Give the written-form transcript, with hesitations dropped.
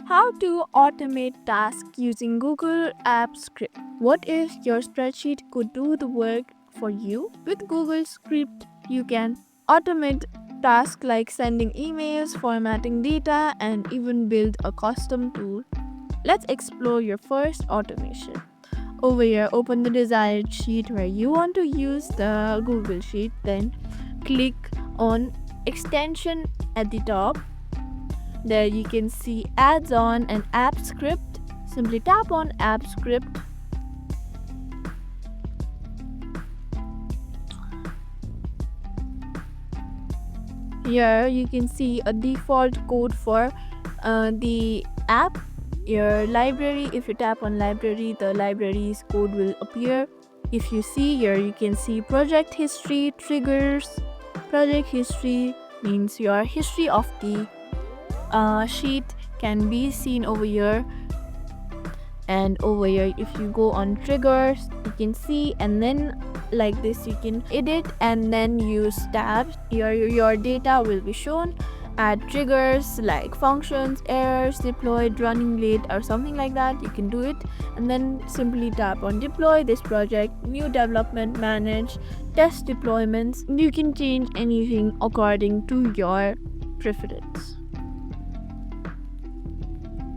How to automate tasks using Google Apps Script. What if your spreadsheet could do the work for you? With Google Script, you can automate tasks like sending emails, formatting data, and even build a custom tool. Let's explore your first automation. Over here, open the desired sheet where you want to use the Google Sheet, then click on extension at the top. There you can see Adds on and App Script. Simply tap on App Script. Here you can see a default code for the app. Your library, if you tap on library, the library's code will appear. If you see here, you can see project history, triggers. Project history means your history of the sheet can be seen over here. And over here, if you go on triggers, you can see, and then like this you can edit and then use tabs. Your data will be shown. Add triggers like functions, errors, deployed, running late, or something like that. You can do it and then simply tap on deploy this project, new development, manage, test deployments. You can change anything according to your preference.